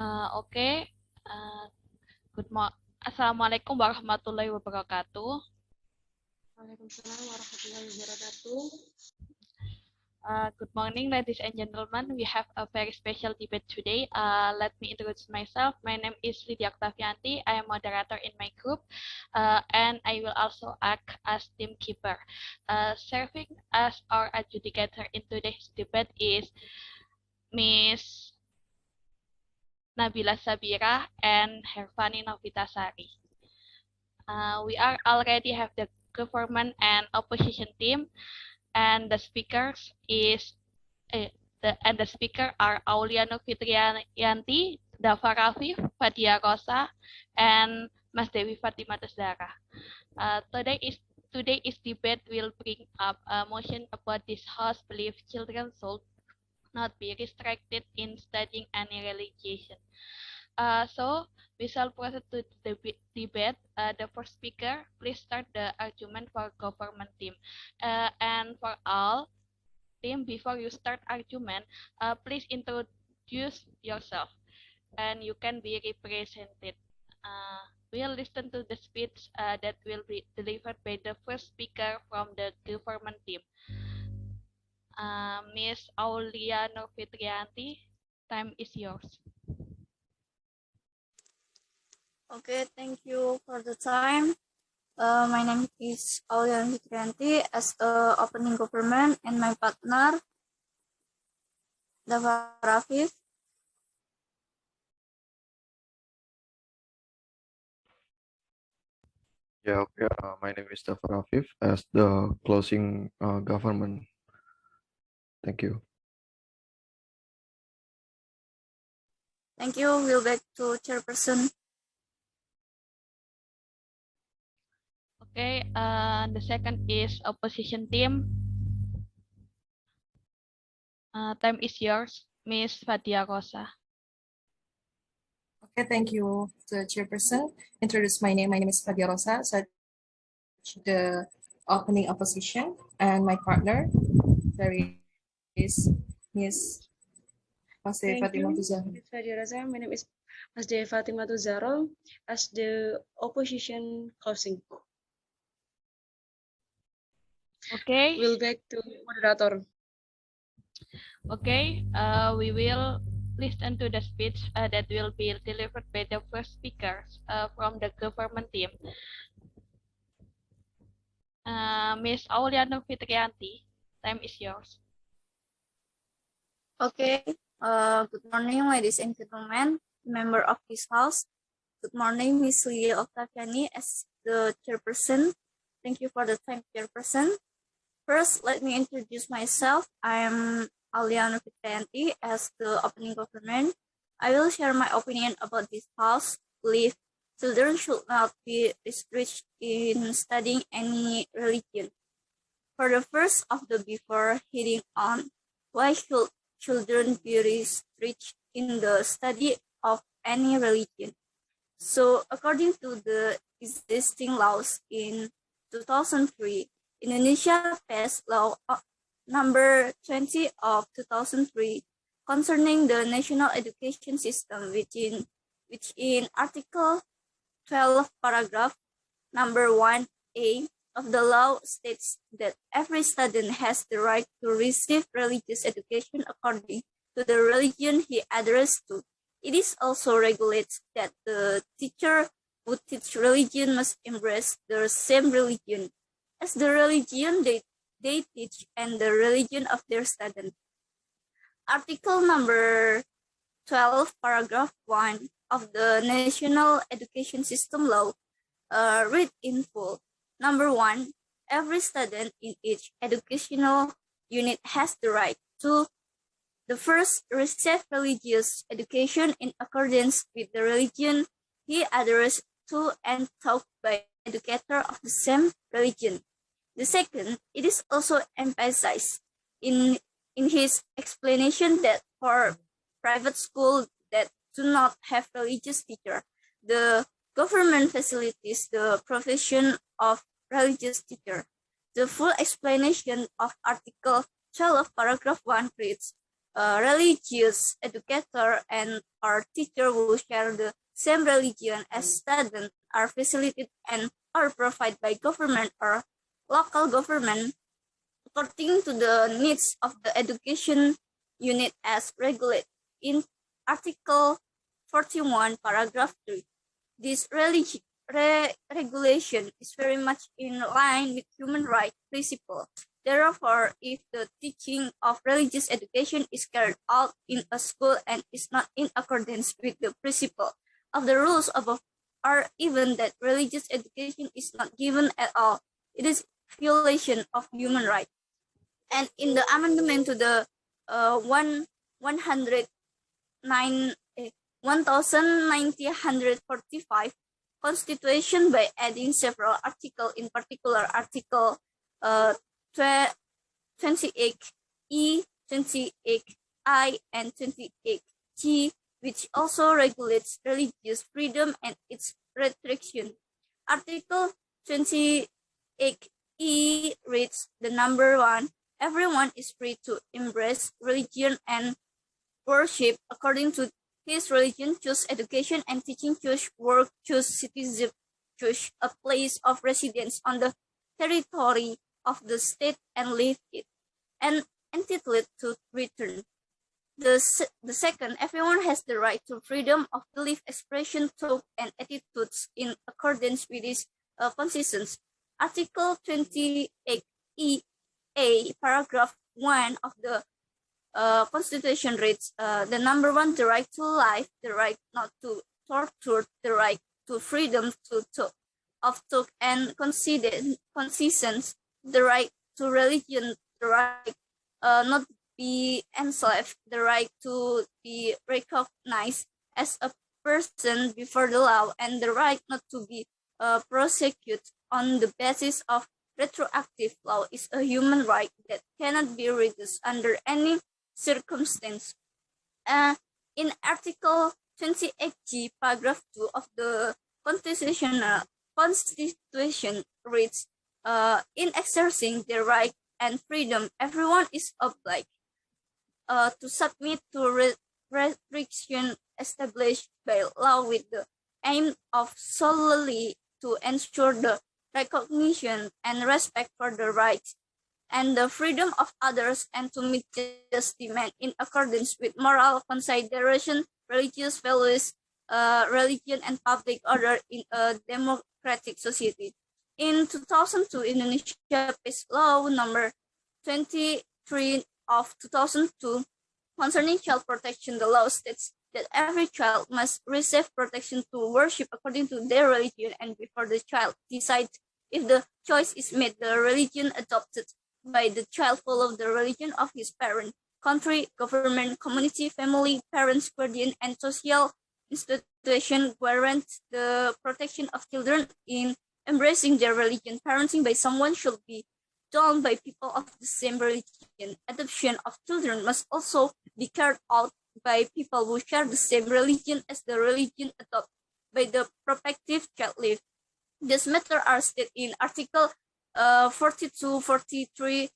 Oke. Uh, Assalamualaikum warahmatullahi wabarakatuh. Waalaikumsalam warahmatullahi wabarakatuh. Good morning, ladies and gentlemen. We have a very special debate today. Let me introduce myself. My name is Lydia Octavianti. I am moderator in my group, and I will also act as team keeper. Serving as our adjudicator in today's debate is Miss Nabila Sabira and Hervani Novitasari. We are already have the government and opposition team, and the speakers the speaker are Auliano Fitrianti, Dava Rafif, Fadia Rosa, and Mas Dewi Fatima Tasdara. Today's debate will bring up a motion about this house belief children should not be restricted in studying any religion. So we shall proceed to the debate. The first speaker, please start the argument for government team. And for all team, before you start argument, please introduce yourself, and you can be represented. We'll listen to the speech that will be delivered by the first speaker from the government team. Miss Aulia Novitrianti, time is yours. Okay, thank you for the time. My name is Aulia Novitrianti as the opening government, and my partner, Dava Rafif. Yeah, okay. My name is Dava Rafif as the closing government. Thank you. Thank you. We'll back to chairperson. Okay, the second is opposition team. Time is yours, Miss Fadia Rosa. Okay, thank you, the chairperson. Introduce my name. My name is Fadia Rosa, such the opening opposition, and my partner, there is Miss Dewi Fatima Tuzaro. Miss Fadia Rosa. My name is Mas Dewi Fatima Tuzaro as the opposition closing. Okay. We'll back to moderator. Okay, we will listen to the speech that will be delivered by the first speaker from the government team. Miss Auliano Fitrianti, time is yours. Okay. Good morning, ladies and gentlemen, member of this house. Good morning, Miss Lydia Octaviani as the chairperson. Thank you for the time, chairperson. First, let me introduce myself. I am Auliano Fitrianti as the opening government. I will share my opinion about this house belief children should not be restricted in studying any religion. For the first of the before heading on, why should children be restricted in the study of any religion? So according to the existing laws in 2003, Indonesia passed law number 20 of 2003 concerning the national education system, which in Article 12, paragraph number 1A of the law states that every student has the right to receive religious education according to the religion he addressed to. It is also regulates that the teacher who teach religion must embrace the same religion as the religion they teach and the religion of their student. Article number 12, paragraph 1 of the National Education System Law read in full. Number 1, every student in each educational unit has the right to the first receive religious education in accordance with the religion he addressed to and taught by educator of the same religion. The second, it is also emphasized in his explanation that for private school that do not have religious teacher, the government facilitates the provision of religious teacher. The full explanation of Article 12, paragraph 1 reads, religious educator and or teacher who share the same religion as students are facilitated and are provided by government or local government according to the needs of the education unit as regulated in Article 41, paragraph 3. This regulation is very much in line with human rights principles. Therefore, if the teaching of religious education is carried out in a school and is not in accordance with the principle of the rules above, or even that religious education is not given at all, it is violation of human rights. And in the amendment to the 1945 Constitution by adding several articles, in particular Article 28E, 28I, and 28G, which also regulates religious freedom and its restriction. Article 28E reads the number 1. Everyone is free to embrace religion and worship according to his religion, choose education and teaching, choose work, choose citizenship, choose a place of residence on the territory of the state and live it, and entitled to return. The second, everyone has the right to freedom of belief, expression, thought, and attitudes in accordance with his conscience. Article 28E, paragraph 1 of the Constitution reads, the number 1, the right to life, the right not to torture, the right to freedom of thought and conscience, the right to religion, the right not be enslaved, the right to be recognized as a person before the law, and the right not to be prosecuted on the basis of retroactive law is a human right that cannot be reduced under any circumstance. In Article 28G, paragraph 2 of the Constitution reads, in exercising their right and freedom, everyone is obliged to submit to restrictions established by law with the aim of solely to ensure the recognition and respect for the rights and the freedom of others, and to meet just demand in accordance with moral consideration, religious values, religion, and public order in a democratic society. In 2002, Indonesia passed law number 23 of 2002 concerning child protection. The law states that every child must receive protection to worship according to their religion, and before the child decides if the choice is made, the religion adopted by the child follow the religion of his parent, country, government, community, family, parents, guardian, and social institution guarantee the protection of children in embracing their religion. Parenting by someone should be done by people of the same religion. Adoption of children must also be carried out by people who share the same religion as the religion adopted by the prospective child live. This matter are stated in Article 42, 43,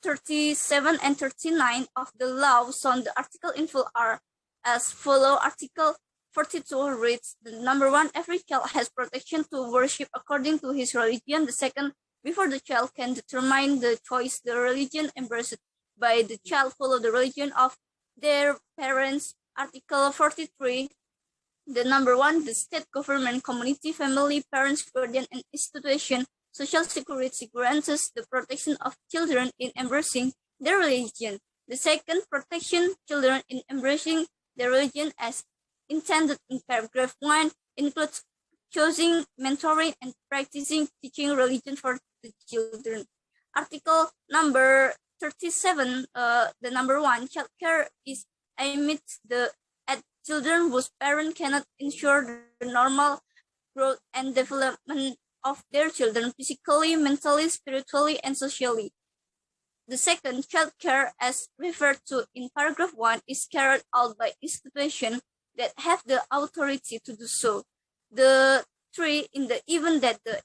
37, and 39 of the law. So the article in full are as follow. Article 42 reads, the number 1, every child has protection to worship according to his religion. The second, before the child can determine the choice, the religion embraced by the child follow the religion of their parents. Article 43, the number 1, the state, government, community, family, parents, guardian, and institution, social security grants the protection of children in embracing their religion. The second, protection children in embracing their religion as intended in paragraph 1 includes choosing, mentoring, and practicing teaching religion for the children. Article number 37, the number 1, child care is aimed at children whose parents cannot ensure the normal growth and development of their children physically, mentally, spiritually, and socially. The second, child care, as referred to in paragraph 1, is carried out by institutions that have the authority to do so. The 3, in the event that the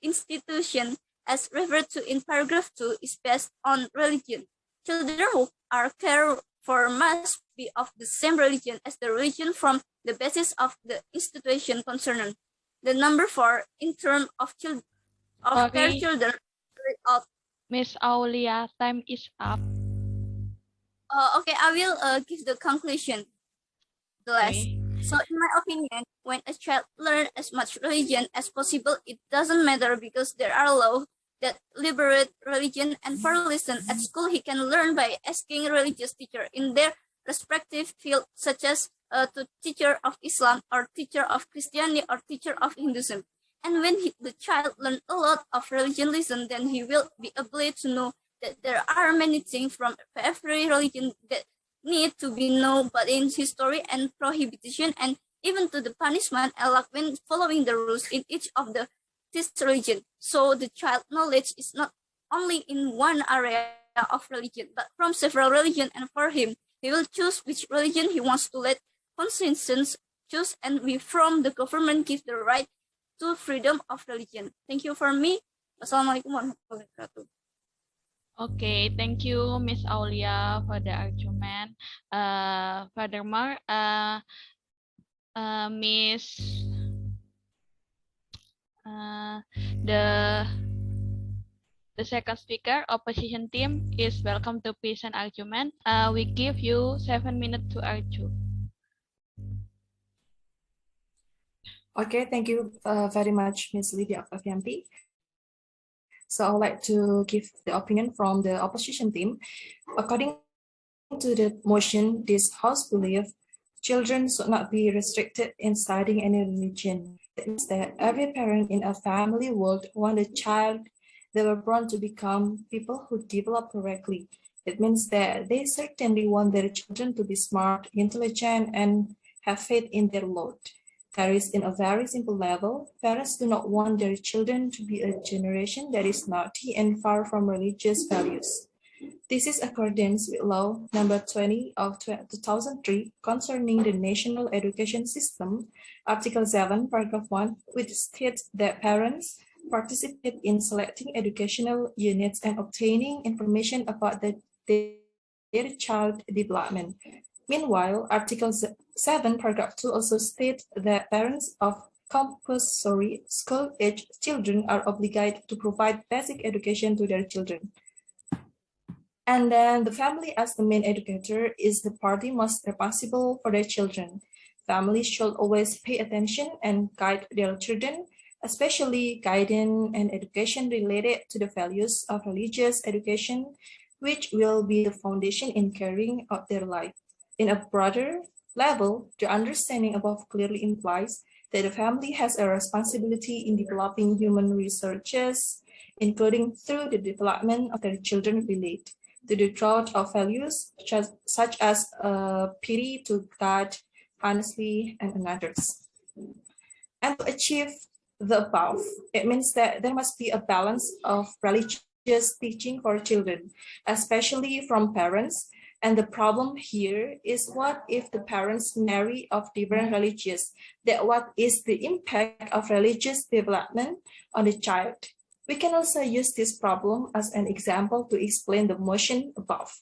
institution, as referred to in paragraph 2, is based on religion. children who are cared for must be of the same religion as the religion from the basis of the institution concerned. The number 4, in terms of care Sorry, children of Miss Aulia, time is up. okay, I will give the conclusion. The last. Okay. So in my opinion, when a child learns as much religion as possible, it doesn't matter because there are laws that liberate religion, and for listen at school he can learn by asking religious teacher in their respective field, such as to teacher of Islam or teacher of Christianity or teacher of Hinduism. And when the child learn a lot of religion lesson, then he will be able to know that there are many things from every religion that need to be known, but in history and prohibition and even to the punishment allowed when following the rules in each of this religion. So the child knowledge is not only in one area of religion, but from several religion, and for him, he will choose which religion he wants to let conscience choose, and we from the government give the right to freedom of religion. Thank you for me. Wassalamualaikum warahmatullahi wabarakatuh. Okay, thank you, Miss Aulia, for the argument. Furthermore, Miss, the second speaker, opposition team, is welcome to present argument. We give you 7 minutes to argue. Okay, thank you very much, Ms. Lydia Octavianti. So I would like to give the opinion from the opposition team. According to the motion, this House believes children should not be restricted in studying any religion. That means that every parent in a family would want a child they were born to become people who develop correctly. It means that they certainly want their children to be smart, intelligent, and have faith in their Lord. That is, in a very simple level, parents do not want their children to be a generation that is naughty and far from religious values. This is accordance with Law Number 20 of 2003 concerning the national education system, Article 7, Paragraph 1, which states that parents participate in selecting educational units and obtaining information about their child development. Meanwhile, Article 7, Paragraph 2 also states that parents of compulsory school-age children are obligated to provide basic education to their children. And then the family as the main educator is the party most responsible for their children. Families should always pay attention and guide their children, especially guidance and education related to the values of religious education, which will be the foundation in carrying out their life. In a broader level, the understanding above clearly implies that the family has a responsibility in developing human resources, including through the development of their children related to the truth of values such as pity to God, honesty, and others. And to achieve the above, it means that there must be a balance of religious teaching for children, especially from parents. And the problem here is, what if the parents marry of different religions? That what is the impact of religious development on the child? We can also use this problem as an example to explain the motion above.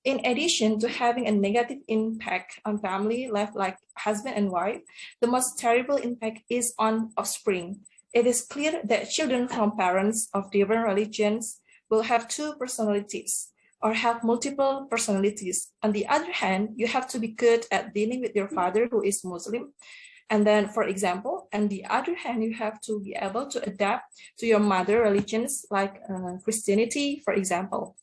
In addition to having a negative impact on family life like husband and wife, the most terrible impact is on offspring. It is clear that children from parents of different religions will have two personalities or have multiple personalities. On the other hand, you have to be good at dealing with your father who is Muslim. And then, for example, on the other hand, you have to be able to adapt to your mother religions like Christianity, for example.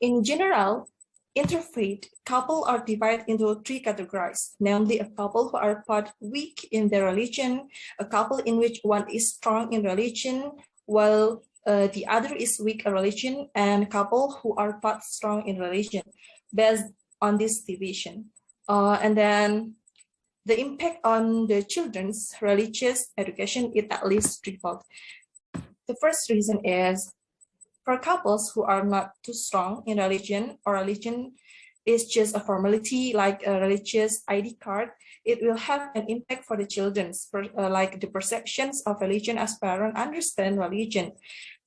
In general, interfaith couples are divided into three categories, namely a couple who are part weak in their religion, a couple in which one is strong in religion, while the other is weak in religion, and a couple who are part strong in religion, based on this division. And then the impact on the children's religious education is at least threefold. The first reason is, for couples who are not too strong in religion, or religion is just a formality like a religious ID card, it will have an impact for the children, like the perceptions of religion as parents understand religion.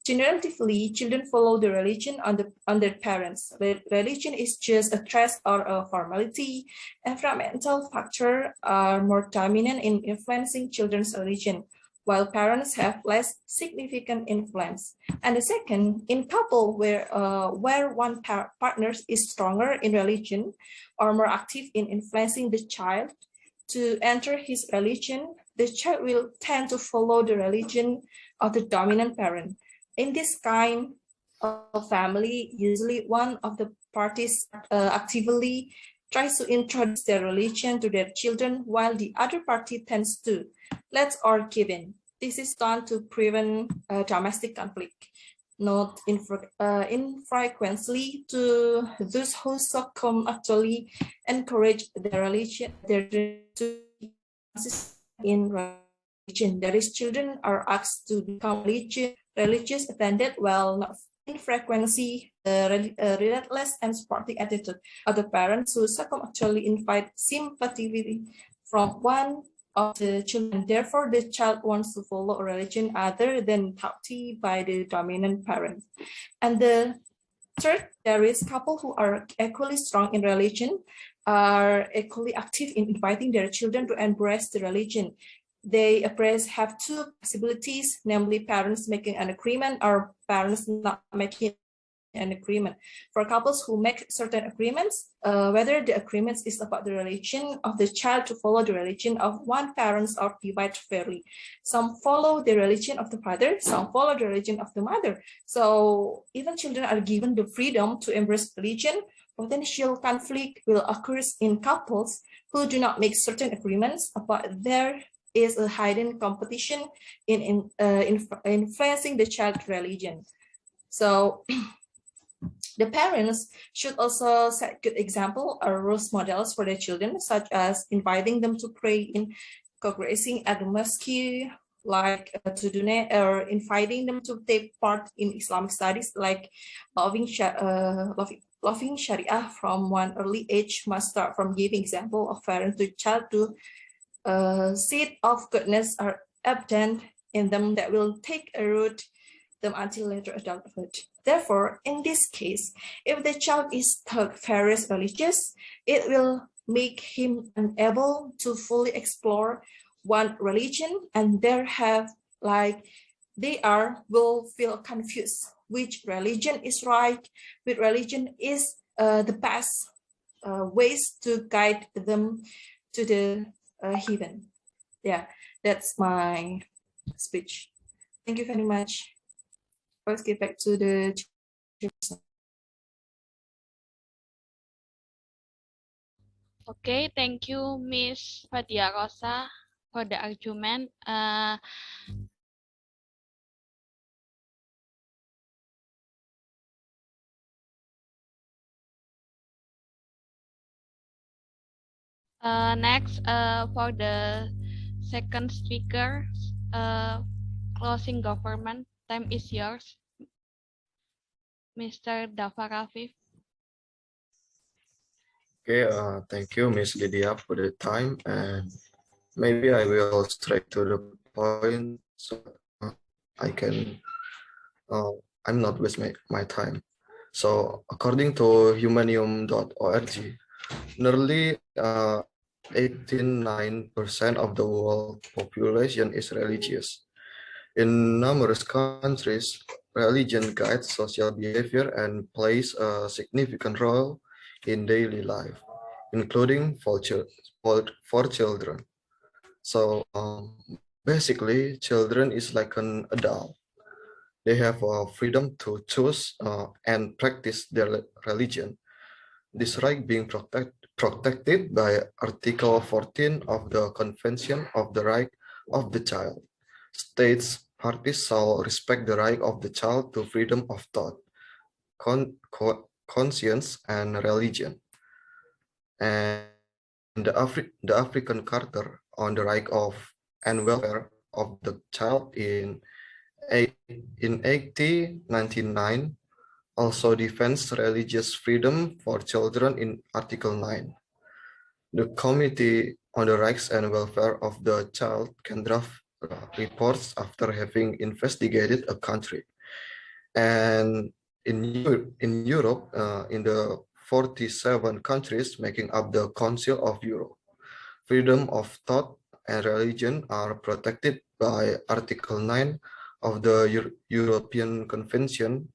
Generatively, children follow the religion on their parents. Religion is just a dress or a formality. Environmental factors are more dominant in influencing children's religion, while parents have less significant influence. And the second, in couple where one partner is stronger in religion or more active in influencing the child to enter his religion, the child will tend to follow the religion of the dominant parent. In this kind of family, usually one of the parties actively tries to introduce their religion to their children while the other party tends to let or give in. This is done to prevent domestic conflict. Not infrequently to those who succumb actually encourage their religion, to in religion. That is, children are asked to become religious attended, while not in frequency, relentless and sporting attitude of the parents who succumb actually invite sympathy from one of the children. Therefore, the child wants to follow a religion other than taught by the dominant parent. And the third, there is couple who are equally strong in religion, are equally active in inviting their children to embrace the religion. They have two possibilities, namely parents making an agreement or parents not making an agreement. For couples who make certain agreements, whether the agreement is about the religion of the child to follow the religion of one parent or divide fairly. Some follow the religion of the father, some follow the religion of the mother. So even children are given the freedom to embrace religion. Potential conflict will occur in couples who do not make certain agreements, but there is a hidden competition in influencing the child's religion. So the parents should also set good example or role models for their children, such as inviting them to pray in congregating at the mosque, like to donate, or inviting them to take part in Islamic studies, like loving Sharia from one early age must start from giving example of parent to child to seed of goodness are evident in them that will take a root them until later adulthood. Therefore, in this case, if the child is taught various religious, it will make him unable to fully explore one religion, and will feel confused which religion is right, which religion is the best ways to guide them to the heaven. Yeah, that's my speech. Thank you very much. Let's get back to the chairperson. Okay, thank you, Miss Fadia Rosa, for the argument. Next, for the second speaker, closing government, time is yours, Mr. Dafar Afif. Okay, thank you, Miss Lydia, for the time, and maybe I will straight to the point so I can, I'm not waste my time. So according to humanium.org, nearly 89% of the world population is religious. In numerous countries, religion guides social behavior and plays a significant role in daily life, including for children. So basically, children is like an adult. They have freedom to choose and practice their religion. This right being protected by Article 14 of the Convention of the Right of the Child. States parties shall respect the right of the child to freedom of thought, conscience, and religion. And the African Charter on the Right of and Welfare of the Child in 1899 also defends religious freedom for children in Article 9. The Committee on the Rights and Welfare of the Child can draft reports after having investigated a country. And in Europe, in the 47 countries making up the Council of Europe, freedom of thought and religion are protected by Article 9 of the European Convention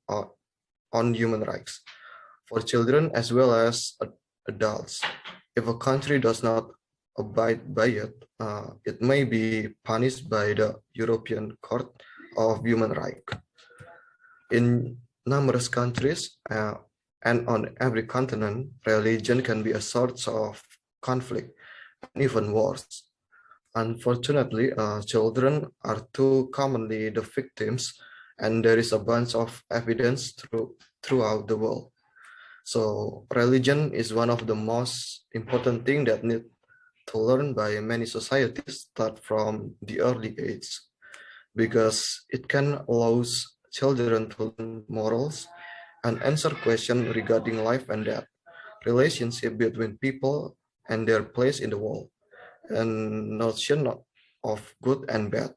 on Human Rights for children as well as adults. If a country does not abide by it, it may be punished by the European Court of Human Rights. In numerous countries and on every continent, religion can be a source of conflict and even wars. Unfortunately, children are too commonly the victims, and there is a bunch of evidence throughout the world. So religion is one of the most important things that need to learn by many societies start from the early age, because it can allow children to learn morals and answer questions regarding life and death, relationship between people and their place in the world, and notion of good and bad.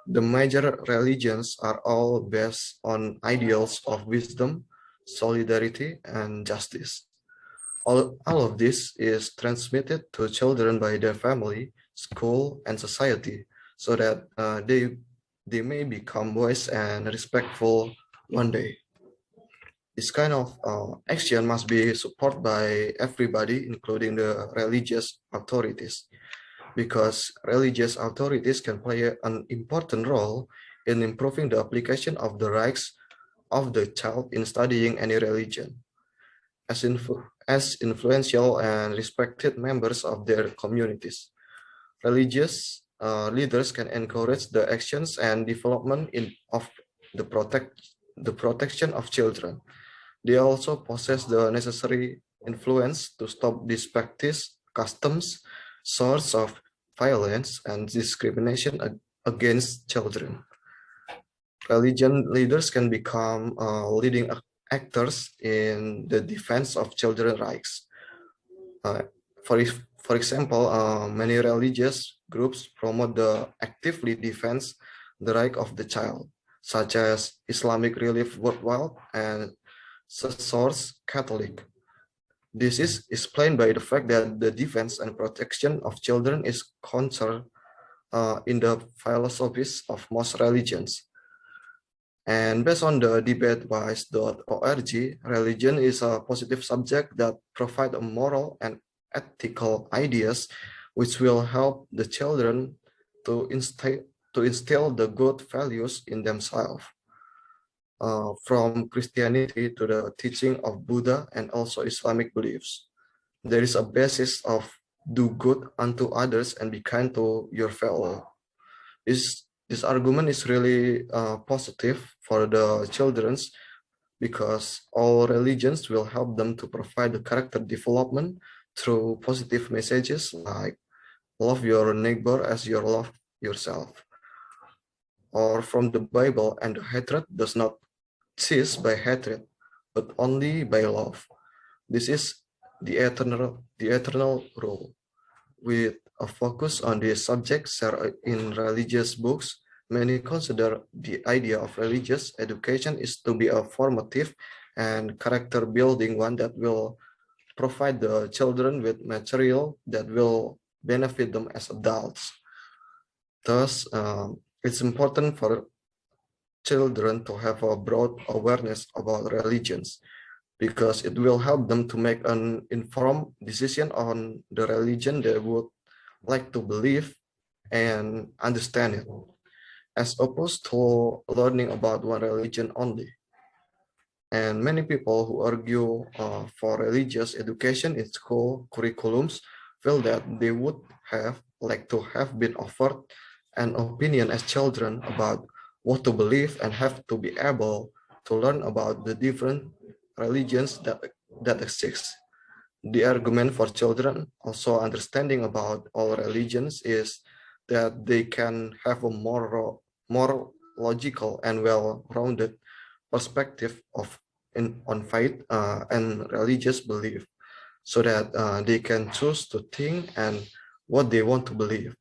The major religions are all based on ideals of wisdom, solidarity, and justice. All of this is transmitted to children by their family, school, and society, so that they may become wise and respectful one day. This kind of action must be supported by everybody, including the religious authorities, because religious authorities can play an important role in improving the application of the rights of the child in studying any religion. As influential and respected members of their communities, religious leaders can encourage the actions and development of the protection of children. They also possess the necessary influence to stop these practice, customs, source of violence and discrimination against children. Religion leaders can become leading actors in the defense of children's rights. For example, many religious groups promote the actively defense the right of the child, such as Islamic Relief Worldwide and Source Catholic. This is explained by the fact that the defense and protection of children is concerned in the philosophies of most religions. And based on the debatewise.org, religion is a positive subject that provides moral and ethical ideas which will help the children to instill the good values in themselves. From Christianity to the teaching of Buddha and also Islamic beliefs, there is a basis of do good unto others and be kind to your fellow. This argument is really positive for the children, because all religions will help them to provide the character development through positive messages like love your neighbor as you love yourself. Or from the Bible, and the hatred does not cease by hatred, but only by love. This is the eternal rule. With a focus on this subject in religious books, many consider the idea of religious education is to be a formative and character building one that will provide the children with material that will benefit them as adults. Thus, it's important for children to have a broad awareness about religions, because it will help them to make an informed decision on the religion they would like to believe and understand it, as opposed to learning about one religion only. And many people who argue for religious education in school curriculums feel that they would have liked to have been offered an opinion as children about what to believe and have to be able to learn about the different religions that exist. The argument for children also understanding about all religions is that they can have a more logical and well-rounded perspective on faith and religious belief, so that they can choose to think and what they want to believe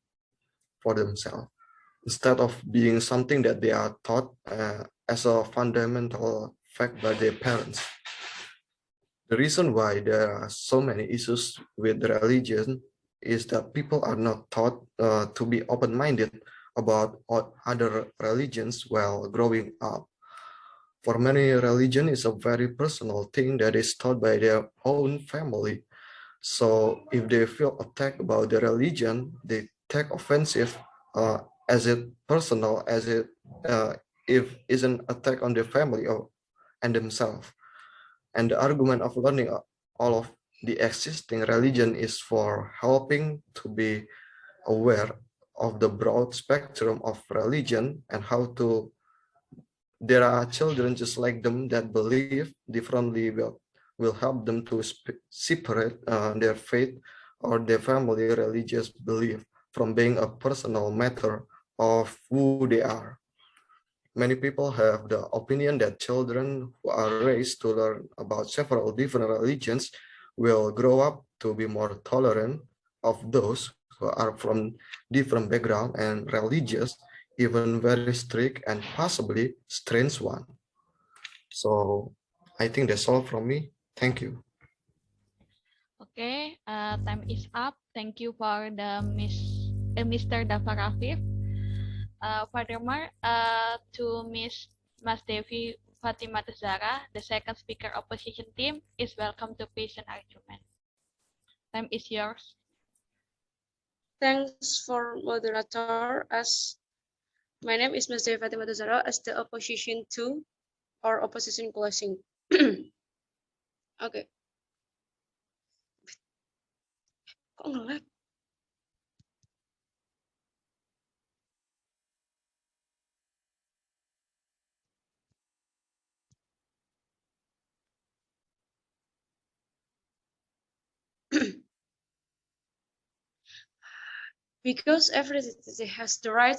for themselves. instead of being something that they are taught as a fundamental fact by their parents. The reason why there are so many issues with religion is that people are not taught to be open-minded about other religions while growing up. For many, religion is a very personal thing that is taught by their own family. So if they feel attacked about their religion, they take offensive as it personal as it if is an attack on their family or and themselves. And the argument of learning all of the existing religion is for helping to be aware of the broad spectrum of religion and how to there are children just like them that believe differently will help them to separate their faith or their family religious belief from being a personal matter of who they are. Many people have the opinion that children who are raised to learn about several different religions will grow up to be more tolerant of those who are from different background and religious, even very strict and possibly strange one. So I think that's all from me. Thank you. Okay, time is up. Thank you for the Mr. Dafar Afif. Furthermore, to Mas Devi Fatima Zara, the second speaker opposition team, is welcome to present argument. Time is yours. Thanks for moderator. As my name is Mas Devi Fatima Zara as the opposition to or opposition closing. Okay. Kok nge-lag? Because every citizen has the right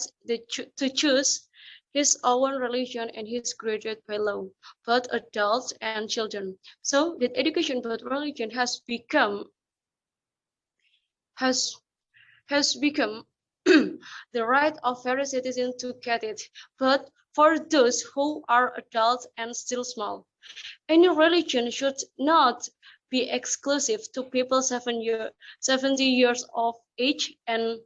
to choose his own religion and is graded by law, both adults and children. So that education about religion has become the right of every citizen to get it, but for those who are adults and still small. Any religion should not be exclusive to people 70 years of age and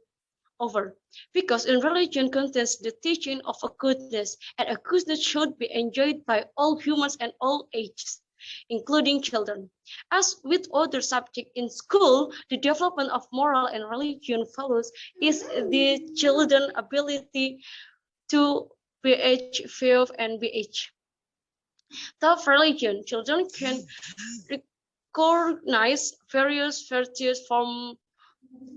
over, because in religion contains the teaching of a goodness, and a goodness should be enjoyed by all humans and all ages, including children. As with other subjects in school, the development of moral and religion values is the children's ability to BH, faith, and BH. Through religion, children can recognize various virtues from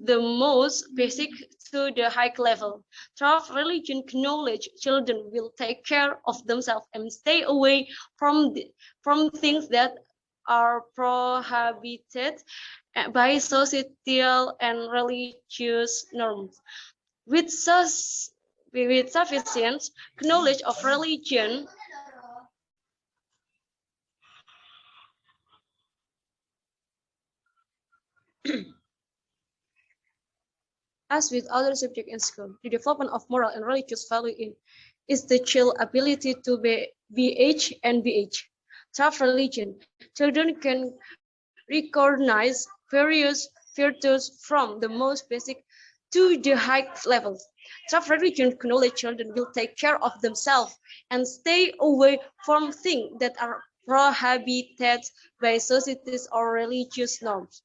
the most basic to the high level. Through religion knowledge, children will take care of themselves and stay away from things that are prohibited by societal and religious norms. With sufficient knowledge of religion, as with other subjects in school, the development of moral and religious value is the child's ability to be BH and BH. Through religion, children can recognize various virtues from the most basic to the high levels. Through religion, knowledge, children will take care of themselves and stay away from things that are prohibited by societies or religious norms.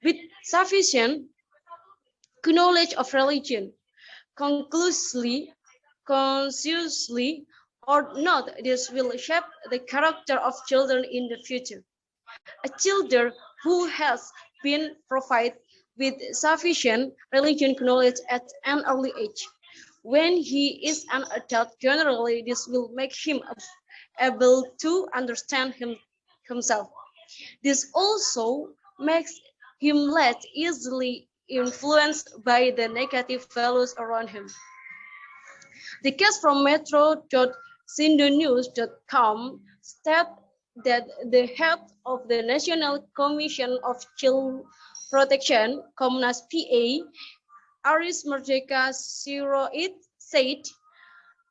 With sufficient knowledge of religion, consciously or not, this will shape the character of children in the future. A child who has been provided with sufficient religion knowledge at an early age, when he is an adult, generally this will make him able to understand himself. This also makes him less easily influenced by the negative values around him. The case from metro.sindonews.com states that the head of the National Commission of Child Protection, Komnas PA, Aris Merdeka Siroid, said,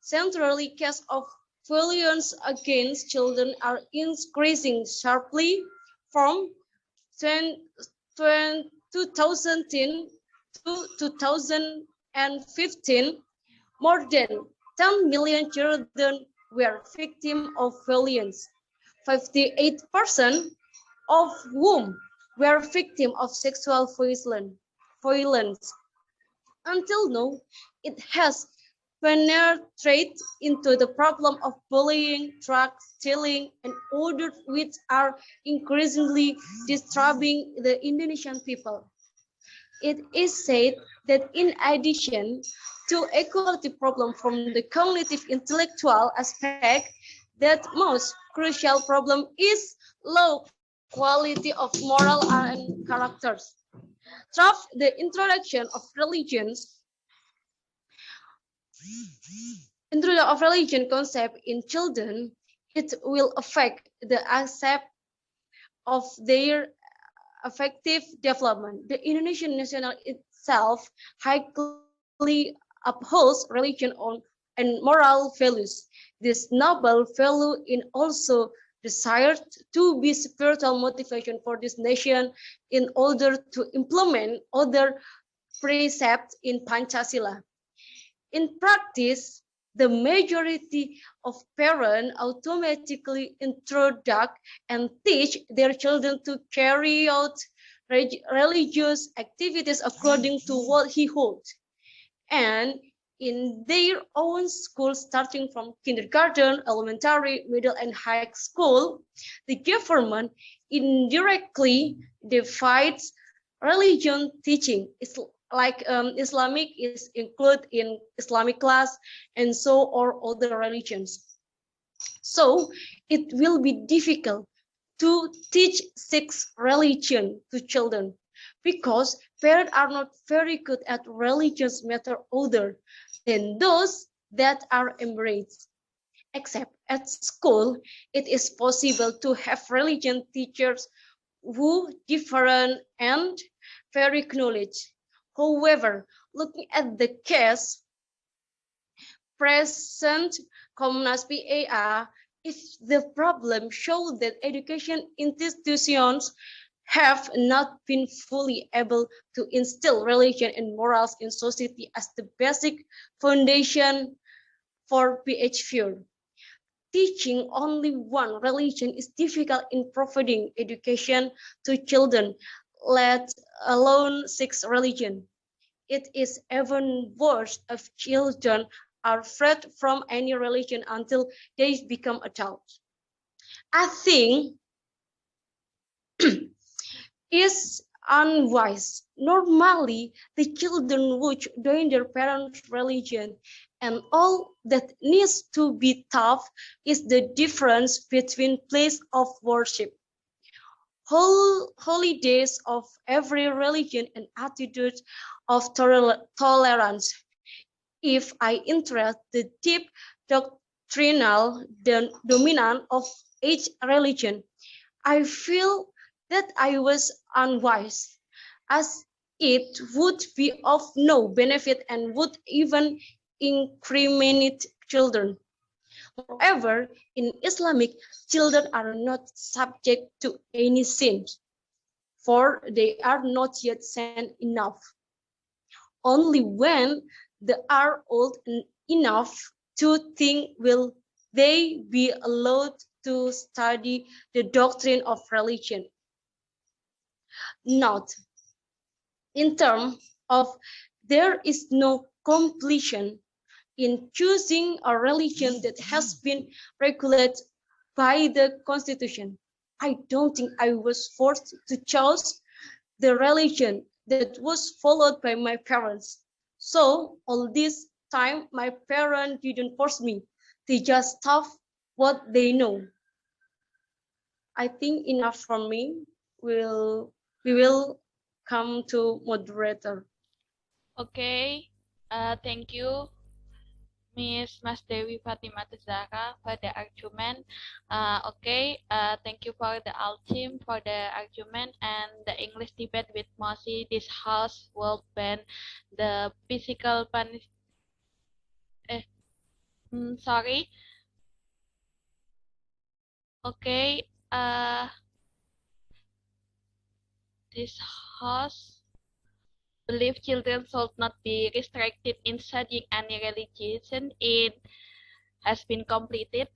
centrally cases of violence against children are increasing sharply from 2010 to 2015. More than 10 million children were victims of violence, 58% of whom were victims of sexual violence. Until now, it has penetrated into the problem of bullying, drug stealing, and others which are increasingly disturbing the Indonesian people. It is said that in addition to equality problem from the cognitive intellectual aspect, that most crucial problem is low quality of moral and characters. Through the introduction of religion concept in children, it will affect the accept of their effective development. The Indonesian national itself highly upholds religion and moral values. This noble value is also desired to be spiritual motivation for this nation in order to implement other precepts in Pancasila. In practice, the majority of parents automatically introduce and teach their children to carry out religious activities according to what he holds. And in their own school, starting from kindergarten, elementary, middle, and high school, the government indirectly divides religion teaching. It's like Islamic is included in Islamic class, and so are other religions. So it will be difficult to teach six religion to children because parents are not very good at religious matter other than those that are embraced. Except at school, it is possible to have religion teachers who different and very knowledge. However, looking at the case present Komnas PAA, if the problem shows that education institutions have not been fully able to instill religion and morals in society as the basic foundation for behavior. Teaching only one religion is difficult in providing education to children, let alone six religions. It is even worse if children are freed from any religion until they become adults. I think is unwise. Normally, the children would join their parents' religion, and all that needs to be taught is the difference between place of worship, holidays of every religion, and attitudes of tolerance. If I interest the deep doctrinal dominant of each religion, I feel that I was unwise, as it would be of no benefit and would even incriminate children. Moreover, in Islamic, children are not subject to any sins, for they are not yet sane enough. Only when they are old enough to think will they be allowed to study the doctrine of religion. Note, in terms of there is no completion in choosing a religion that has been regulated by the Constitution. I don't think I was forced to choose the religion that was followed by my parents. So all this time, my parents didn't force me. They just taught what they know. I think enough from me. We will come to moderator. Okay, thank you, Miss Mas Dewi Fatima Zahra, for the argument. Thank you for the all team for the argument and the English debate with Mosi. This house will ban the physical punishment Sorry. Okay. This house believe children should not be restricted in studying any religion. It has been completed.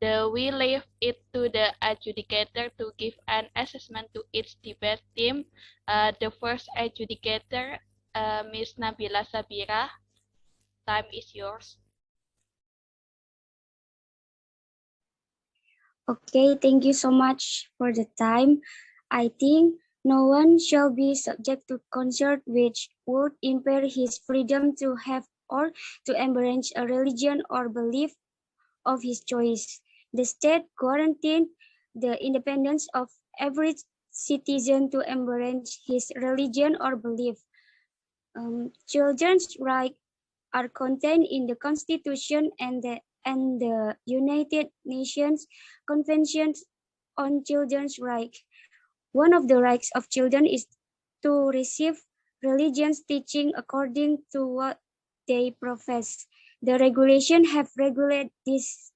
We leave it to the adjudicator to give an assessment to each debate team. The first adjudicator, Ms. Nabila Sabira. Time is yours. Okay, thank you so much for the time. I think no one shall be subject to concert which would impair his freedom to have or to embrace a religion or belief of his choice. The state guaranteed the independence of every citizen to embrace his religion or belief. Children's rights are contained in the Constitution and the United Nations Convention on Children's Rights. One of the rights of children is to receive religious teaching according to what they profess. The regulation have regulated this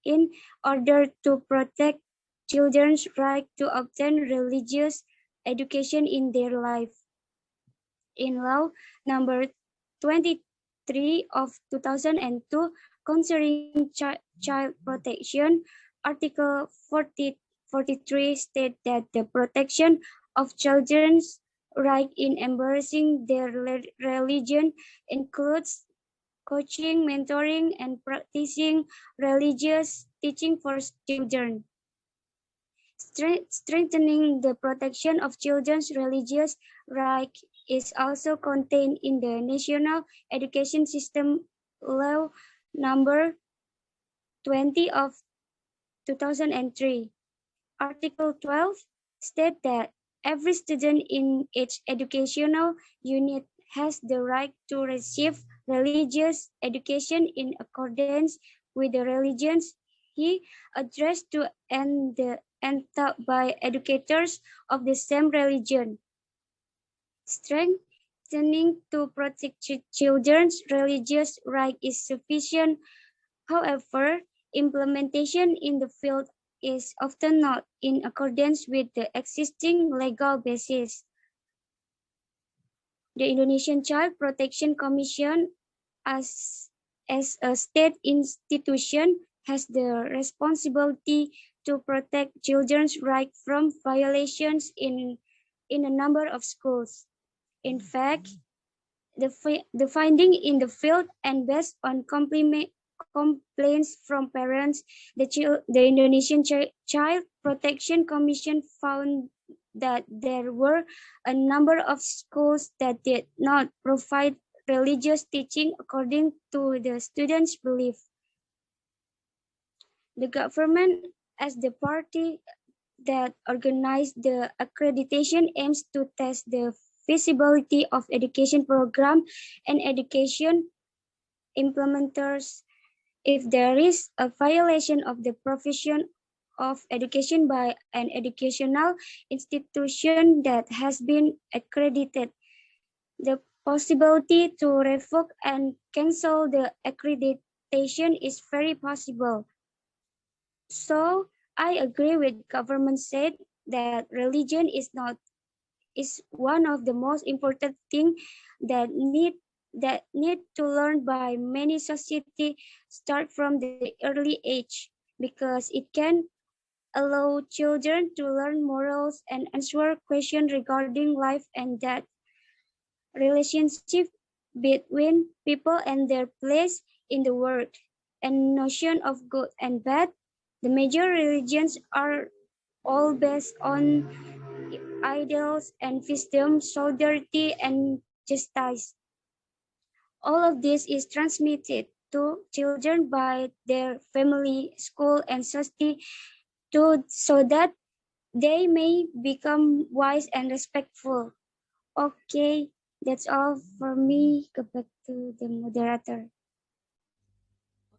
in order to protect children's right to obtain religious education in their life. In law number 23 of 2002 concerning child protection, Article 43 states that the protection of children's right in embracing their religion includes coaching, mentoring, and practicing religious teaching for children. Strengthening the protection of children's religious rights is also contained in the National Education System Law number 20 of 2003. Article 12 states that every student in each educational unit has the right to receive religious education in accordance with the religions he addressed to and taught by educators of the same religion. Strengthening to protect children's religious rights is sufficient. However, implementation in the field is often not in accordance with the existing legal basis. The Indonesian Child Protection Commission, as a state institution, has the responsibility to protect children's rights from violations in a number of schools. In fact, the finding in the field and based on complaints from parents, the Indonesian Child Protection Commission found that there were a number of schools that did not provide religious teaching according to the students' belief. The government, as the party that organized the accreditation, aims to test the feasibility of education program and education implementers. If there is a violation of the provision of education by an educational institution that has been accredited, the possibility to revoke and cancel the accreditation is very possible. So I agree with government said that religion is one of the most important thing that need to learn by many society start from the early age, because it can allow children to learn morals and answer questions regarding life and death, relationship between people and their place in the world, and notion of good and bad. The major religions are all based on ideals and wisdom, solidarity, and justice. All of this is transmitted to children by their family, school, and society so that they may become wise and respectful. Okay, that's all for me. Go back to the moderator.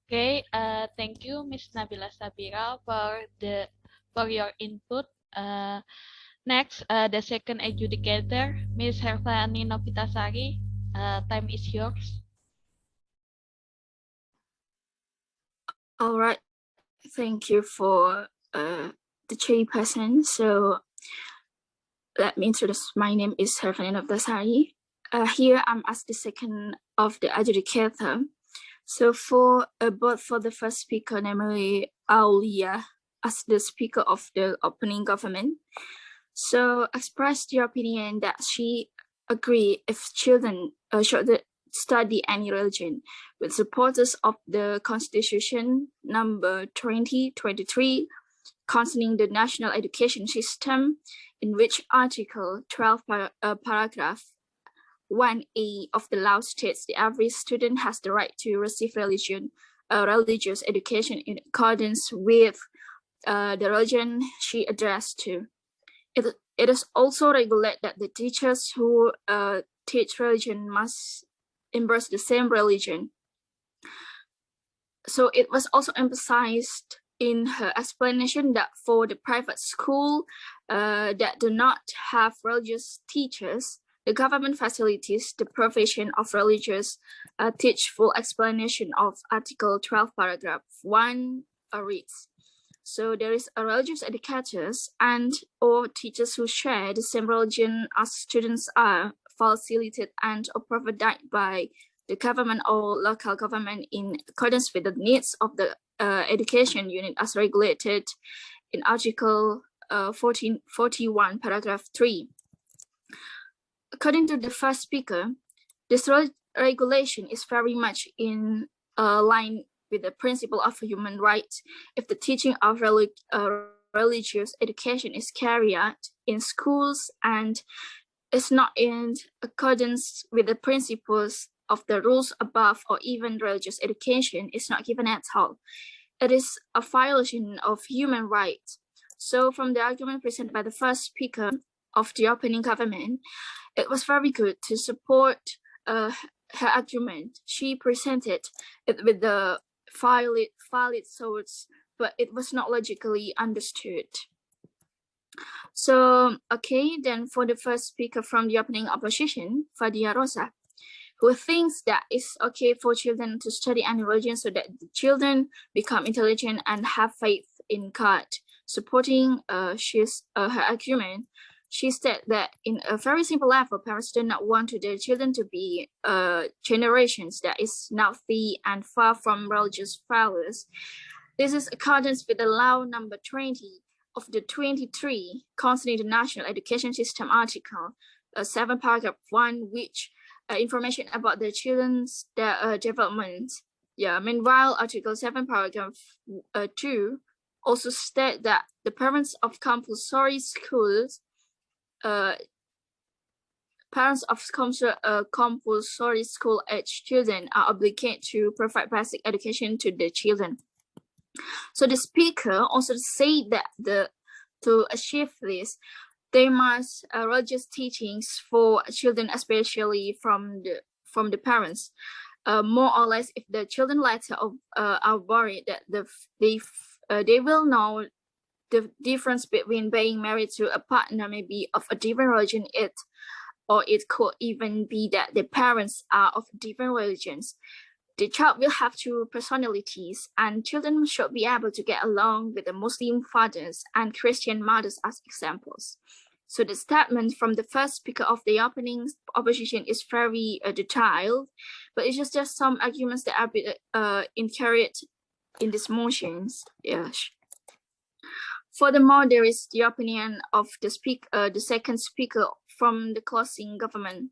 Okay, thank you, Ms. Nabila Sabira, for your input. Next, the second adjudicator, Ms. Hervani Novitasari. Time is yours. All right. Thank you for the chairperson. So let me introduce. My name is Herfanin Abdasari. Here I'm as the second of the adjudicator. So for both for the first speaker, namely Aulia, as the speaker of the opening government, so expressed your opinion that she agree if children should study any religion with supporters of the Constitution number 2023 concerning the national education system, in which Article 12 paragraph 1A of the law states that every student has the right to receive religious education in accordance with the religion she addressed to. It is also regulated that the teachers who teach religion must embrace the same religion. So it was also emphasized in her explanation that for the private school that do not have religious teachers, the government facilitates the provision of religious teach full explanation of Article 12, paragraph 1 reads. So there is a religious educators and or teachers who share the same religion as students are facilitated and or provided by the government or local government in accordance with the needs of the education unit as regulated in Article 1441, paragraph 3. According to the first speaker, this regulation is very much in line with the principle of human rights. If the teaching of religious education is carried out in schools and is not in accordance with the principles of the rules above, or even religious education is not given at all, it is a violation of human rights. So from the argument presented by the first speaker of the opening government, it was very good to support her argument. She presented it with the valid source, but it was not logically understood. So, okay, then for the first speaker from the opening opposition, Fadia Rosa, who thinks that it's okay for children to study any religion so that the children become intelligent and have faith in God. Supporting her argument, she said that in a very simple level, parents do not want their children to be generations that is healthy and far from religious values. This is accordance with the law number 20 of the 23 concerning the national education system article 7 paragraph 1, which information about the children's development. Yeah, meanwhile, Article 7 paragraph 2 also state that the parents of compulsory schools parents of compulsory school age children are obligated to provide basic education to the children. So the speaker also said that to achieve this, they must religious teachings for children, especially from the parents. More or less, if the children later are worried that they will know the difference between being married to a partner maybe of a different religion, or it could even be that the parents are of different religions. The child will have two personalities, and children should be able to get along with the Muslim fathers and Christian mothers as examples. So the statement from the first speaker of the opening opposition is very detailed, but it's just some arguments that are encouraged in these motions. Yes. Furthermore, there is the opinion of the second speaker from the closing government.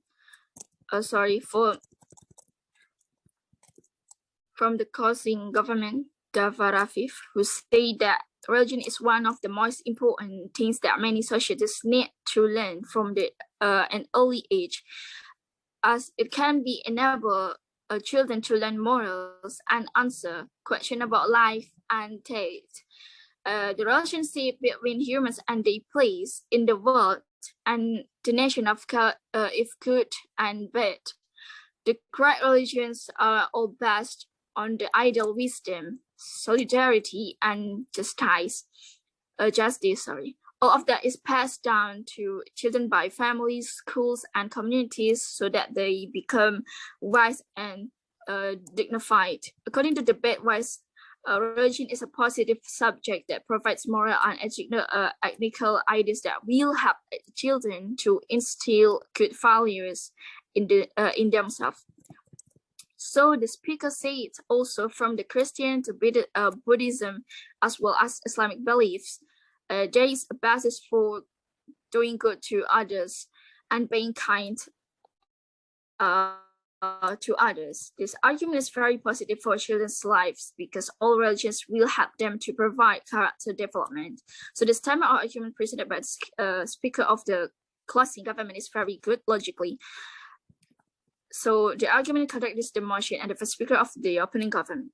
From the closing government, Dava Rafif, who say that religion is one of the most important things that many societies need to learn from an early age, as it can be enable children to learn morals and answer questions about life and taste. The relationship between humans and their place in the world and the nation of if good and bad. The great religions are all based on the ideal wisdom, solidarity, and justice. All of that is passed down to children by families, schools, and communities so that they become wise and dignified. According to the Bedwise religion is a positive subject that provides moral and ethical ideas that will help children to instill good values in themselves. So the speaker said also from the Christian to Buddhism as well as Islamic beliefs, there is a basis for doing good to others and being kind to others. This argument is very positive for children's lives because all religions will help them to provide character development. So this time our argument presented by the speaker of the closing government is very good logically. So the argument contradicts the motion and the first speaker of the opening government.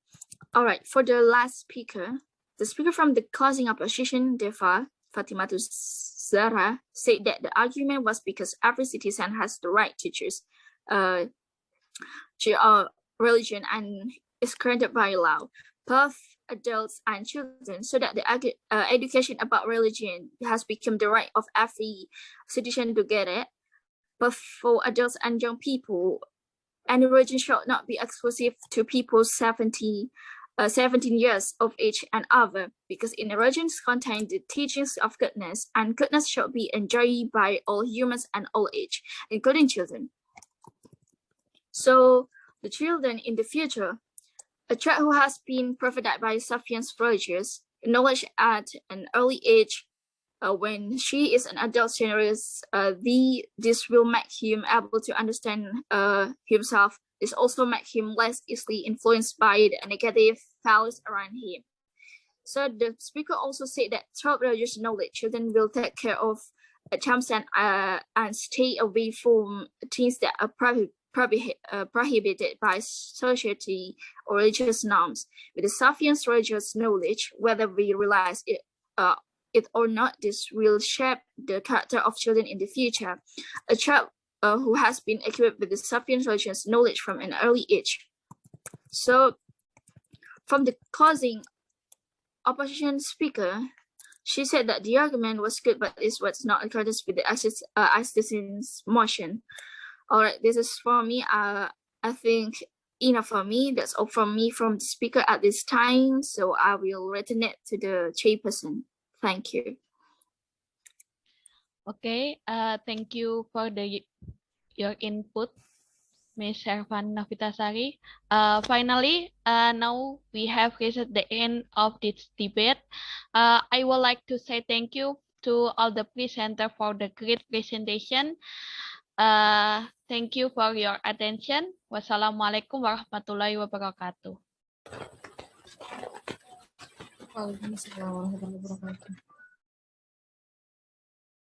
All right, for the last speaker, the speaker from the closing opposition, Deva Fatimatus Zahra, said that the argument was because every citizen has the right to choose religion and is granted by law, both adults and children, so that the education about religion has become the right of every citizen to get it. But for adults and young people, any religion should not be exclusive to people 17 years of age and over, because in religions contain the teachings of goodness, and goodness should be enjoyed by all humans and all age, including children. So the children in the future, a child who has been provided by sufficient religious knowledge at an early age, when she is an adult generous, this will make him able to understand himself. This also makes him less easily influenced by the negative values around him. So the speaker also said that through religious knowledge, children will take care of themselves and stay away from things that are prohibited by society or religious norms. With the sufficient religious knowledge, whether we realize it or not, this will shape the character of children in the future. A child who has been equipped with the sufficient religious knowledge from an early age. So, from the closing opposition speaker, she said that the argument was good, but it was not accordance with the assistance motion. All right, this is for me. I think enough for me. That's all from me from the speaker at this time. So I will return it to the chairperson. Thank you. Okay, thank you for your input, Ms. Hervan Novitasari. Finally, now we have reached the end of this debate. I would like to say thank you to all the presenters for the great presentation. Thank you for your attention. Wassalamualaikum warahmatullahi wabarakatuh. Waalaikumsalam warahmatullahi wabarakatuh.